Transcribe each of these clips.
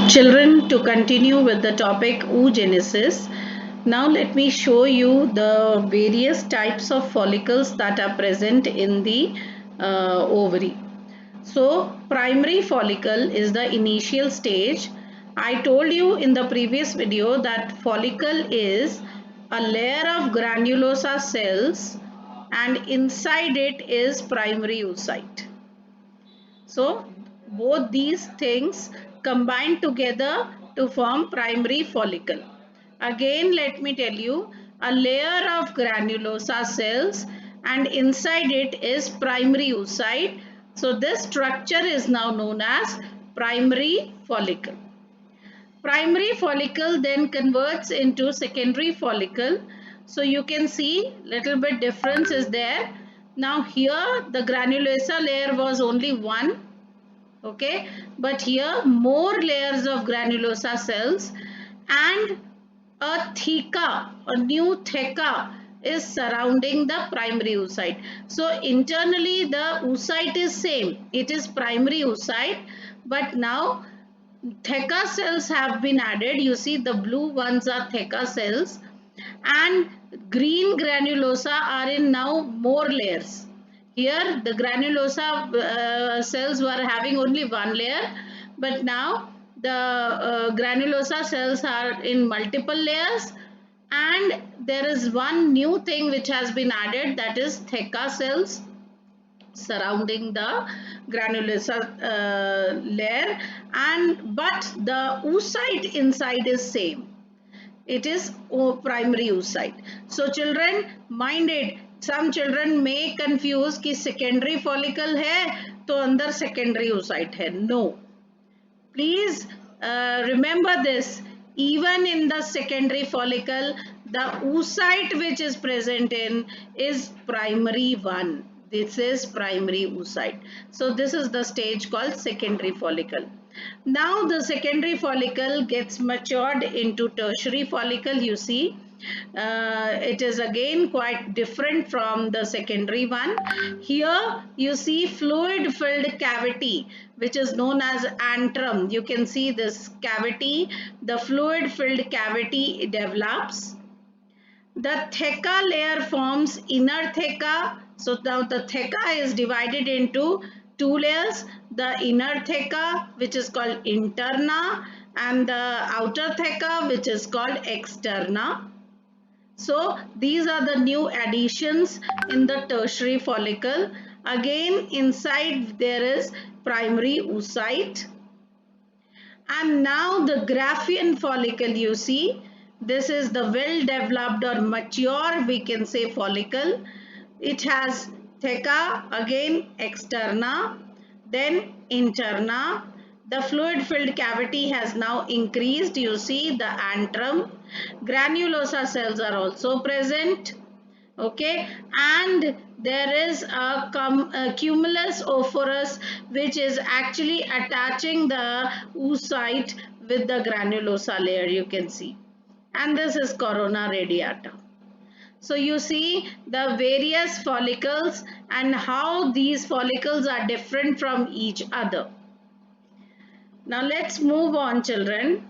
Children, to continue with the topic oogenesis, now let me show you the various types of follicles that are present in the ovary. So, primary follicle is the initial stage. I told you in the previous video that follicle is a layer of granulosa cells and inside it is primary oocyte. So both these things combine together to form primary follicle. Again, let me tell you, a layer of granulosa cells and inside it is primary oocyte. So this structure is now known as primary follicle. Primary follicle then converts into secondary follicle. So you can see little bit difference is there. Now here the granulosa layer was only one, okay, but here more layers of granulosa cells and a theca, a new theca is surrounding the primary oocyte. So internally the oocyte is same, it is primary oocyte, but now theca cells have been added. You see the blue ones are theca cells and green granulosa are in now more layers. Here the granulosa cells were having only one layer, but now the granulosa cells are in multiple layers, and there is one new thing which has been added, that is theca cells surrounding the granulosa layer, and but the oocyte inside is same, it is primary oocyte. So children, mind it, some children may confuse कि secondary follicle है तो अंदर secondary oocyte है. No, please remember this. Even in the secondary follicle, the oocyte which is present in is primary one. This is primary oocyte. So this is the stage called secondary follicle. Now the secondary follicle gets matured into tertiary follicle. You see, it is again quite different from the secondary one. Here you see fluid filled cavity which is known as antrum. You can see this cavity, the fluid filled cavity develops. The theca layer forms inner theca. So now the theca is divided into two layers, the inner theca which is called interna and the outer theca which is called externa. So these are the new additions in the tertiary follicle. Again inside there is primary oocyte. And now the Graafian follicle, you see, this is the well developed or mature, we can say, follicle. It has theca, again externa, then interna. The fluid filled cavity has now increased. You see the antrum. Granulosa cells are also present, okay, and there is a cumulus ophorus which is actually attaching the oocyte with the granulosa layer, you can see, and this is corona radiata. So you see the various follicles and how these follicles are different from each other. Now let's move on, children.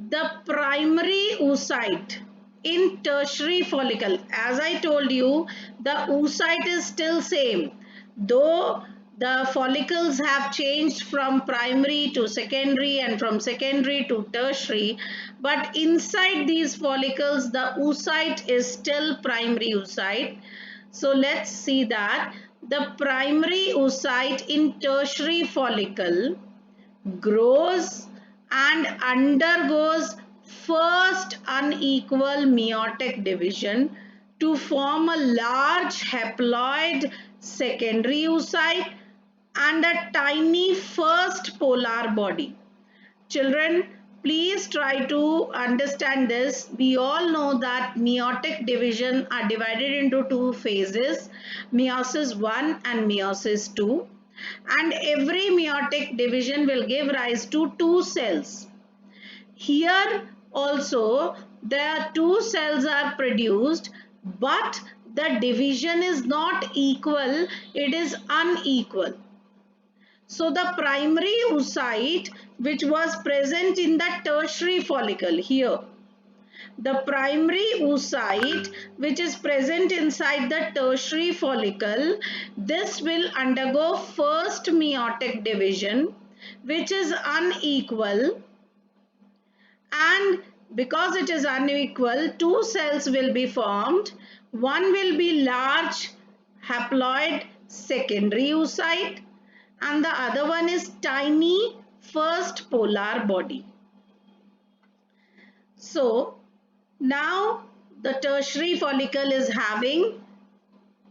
The primary oocyte in tertiary follicle, as I told you, the oocyte is still same, though the follicles have changed from primary to secondary and from secondary to tertiary, but inside these follicles the oocyte is still primary oocyte. So let's see that the primary oocyte in tertiary follicle grows and undergoes first unequal meiotic division to form a large haploid secondary oocyte and a tiny first polar body. Children, please try to understand this. We all know that meiotic division are divided into two phases, meiosis 1 and meiosis 2, and every meiotic division will give rise to two cells. Here also the two cells are produced, but the division is not equal, it is unequal. So the primary oocyte which was present in the tertiary follicle here, the primary oocyte which is present inside the tertiary follicle, this will undergo first meiotic division which is unequal, and because it is unequal, two cells will be formed. One will be large haploid secondary oocyte and the other one is tiny first polar body. So now the tertiary follicle is having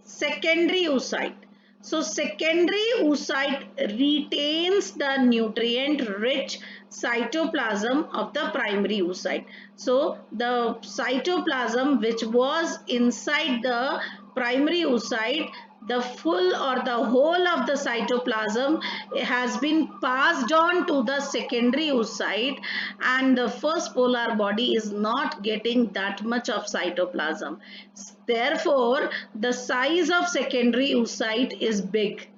secondary oocyte. So secondary oocyte retains the nutrient rich cytoplasm of the primary oocyte. So the cytoplasm which was inside the primary oocyte, the full or the whole of the cytoplasm has been passed on to the secondary oocyte, and the first polar body is not getting that much of cytoplasm. Therefore, the size of secondary oocyte is big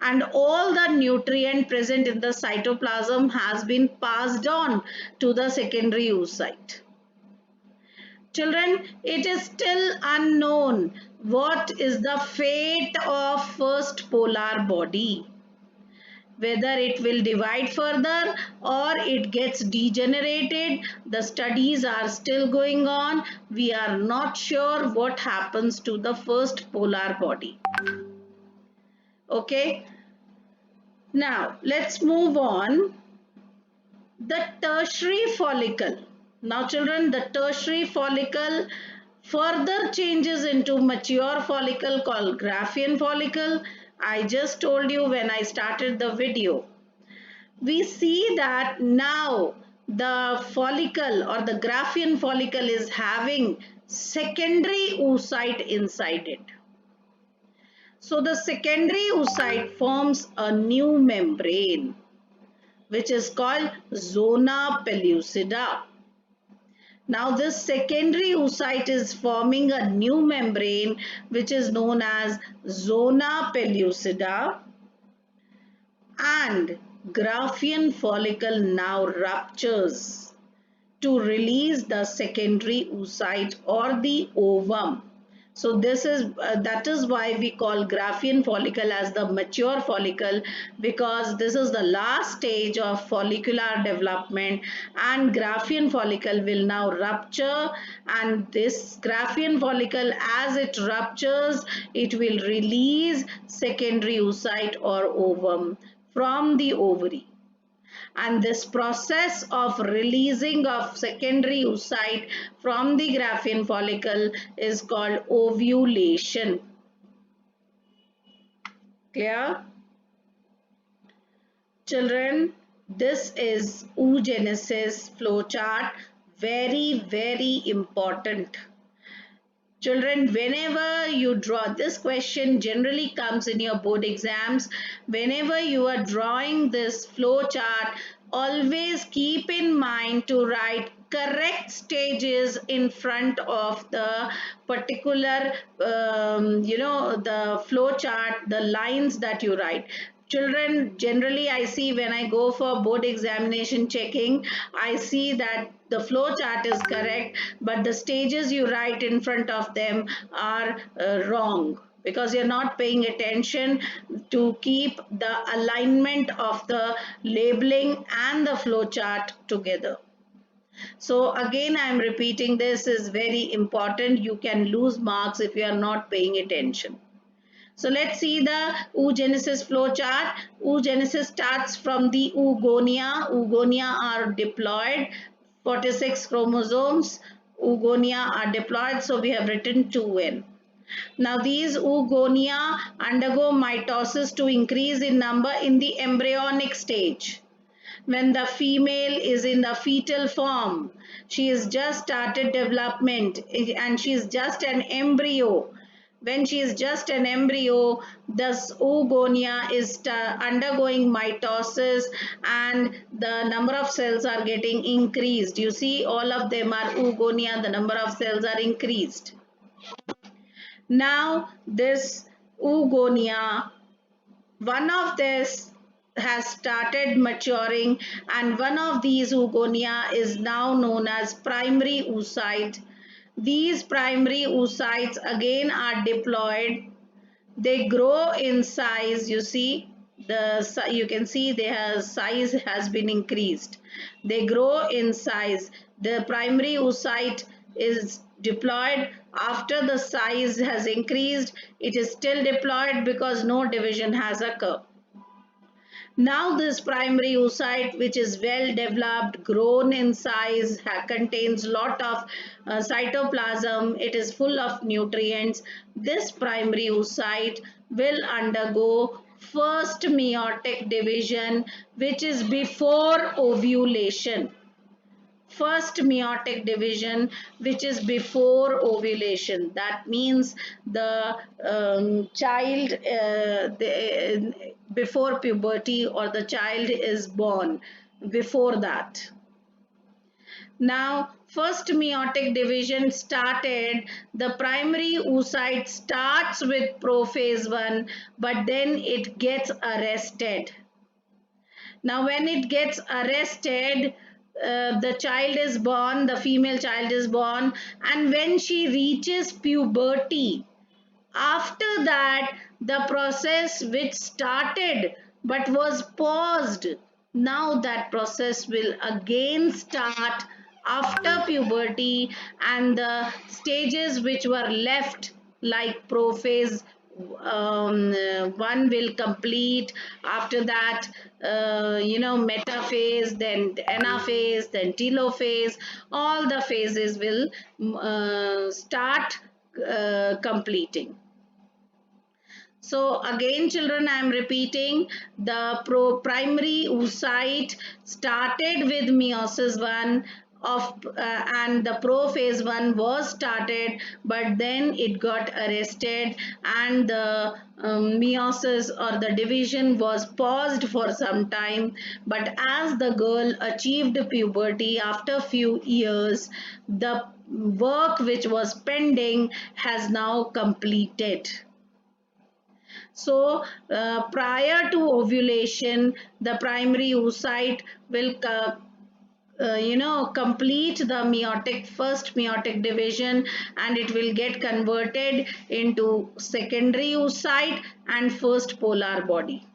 and all the nutrient present in the cytoplasm has been passed on to the secondary oocyte. Children, it is still unknown what is the fate of first polar body. Whether it will divide further or it gets degenerated, the studies are still going on. We are not sure what happens to the first polar body. Okay, now let's move on. The tertiary follicle. Now children, the tertiary follicle further changes into mature follicle called Graafian follicle. I just told you when I started the video. We see that now the follicle or the Graafian follicle is having secondary oocyte inside it. So the secondary oocyte forms a new membrane which is called zona pellucida. Now this secondary oocyte is forming a new membrane which is known as zona pellucida, and Graafian follicle now ruptures to release the secondary oocyte or the ovum. So this is that is why we call Graafian follicle as the mature follicle, because this is the last stage of follicular development, and Graafian follicle will now rupture, and this Graafian follicle as it ruptures, it will release secondary oocyte or ovum from the ovary, and this process of releasing of secondary oocyte from the Graafian follicle is called ovulation. Clear? Children, this is oogenesis flowchart, very important. Children, whenever you draw, this question generally comes in your board exams. Whenever you are drawing this flow chart, always keep in mind to write correct stages in front of the particular, the flow chart, the lines that you write. Children, generally I see when I go for board examination checking, I see that the flow chart is correct, but the stages you write in front of them are wrong, because you're not paying attention to keep the alignment of the labeling and the flow chart together. So again, I am repeating, this is very important. You can lose marks if you are not paying attention. So let's see the oogenesis flow chart. Oogenesis starts from the oogonia. Oogonia are diploid, 46 chromosomes. Oogonia are diploid, so we have written 2n. Now these oogonia undergo mitosis to increase in number in the embryonic stage. When the female is in the fetal form, she is just started development and she is just an embryo. When she is just an embryo, this oogonia is undergoing mitosis and the number of cells are getting increased. You see, all of them are oogonia, the number of cells are increased. Now this oogonia one of this has started maturing, and one of these oogonia is now known as primary oocyte. These primary oocytes again are diploid. They grow in size. You see, you can see their size has been increased. They grow in size. The primary oocyte is diploid. After the size has increased, it is still diploid because no division has occurred. Now this primary oocyte, which is well developed, grown in size, contains lot of cytoplasm, it is full of nutrients. This primary oocyte will undergo first meiotic division, which is before ovulation. First meiotic division, which is before ovulation. That means the child before puberty, or the child is born before that. Now first meiotic division started, the primary oocyte starts with prophase 1, but then it gets arrested. Now when it gets arrested, the child is born, the female child is born, and when she reaches puberty, after that the process which started but was paused, now that process will again start after puberty, and the stages which were left like prophase one will complete. After that, metaphase, then anaphase, then telophase, all the phases will start completing. So again children, I am repeating, the primary oocyte started with meiosis 1 and the prophase 1 was started, but then it got arrested, and the meiosis or the division was paused for some time. But as the girl achieved puberty after few years, the work which was pending has now completed. So prior to ovulation, the primary oocyte will complete the first meiotic division, and it will get converted into secondary oocyte and first polar body.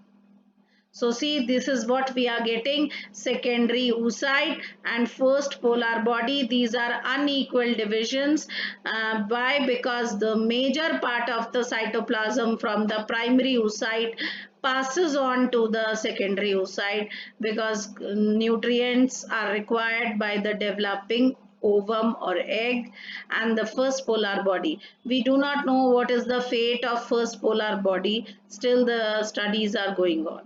So see, this is what we are getting: secondary oocyte and first polar body. These are unequal divisions. Why? Because the major part of the cytoplasm from the primary oocyte passes on to the secondary oocyte, because nutrients are required by the developing ovum or egg and the first polar body. We do not know what is the fate of first polar body. Still the studies are going on.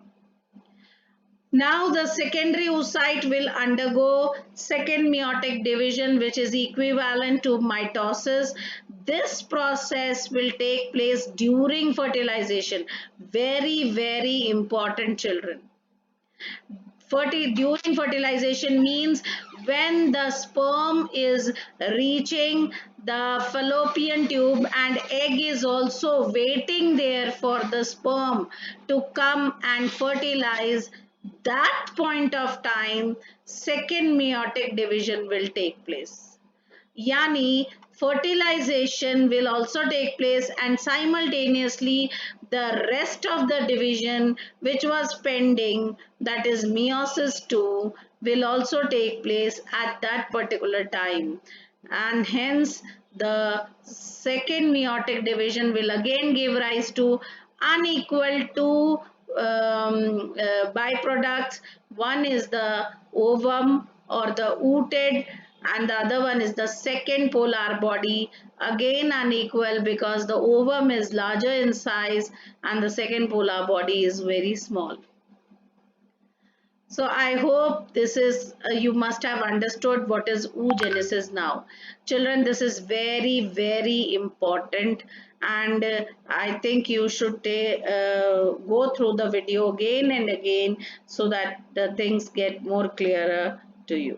Now the secondary oocyte will undergo second meiotic division, which is equivalent to mitosis. This process will take place during fertilization. Very, very important children. During fertilization means when the sperm is reaching the fallopian tube, and egg is also waiting there for the sperm to come and fertilize. That point of time, second meiotic division will take place. Yani fertilization will also take place, and simultaneously the rest of the division which was pending, that is meiosis 2, will also take place at that particular time, and hence the second meiotic division will again give rise to unequal two byproducts. One is the ovum or the ooted, and the other one is the second polar body, again unequal because the ovum is larger in size and the second polar body is very small. So I hope this is you must have understood what is oogenesis now. Children, this is very, very important, and I think you should go through the video again and again so that the things get more clearer to you.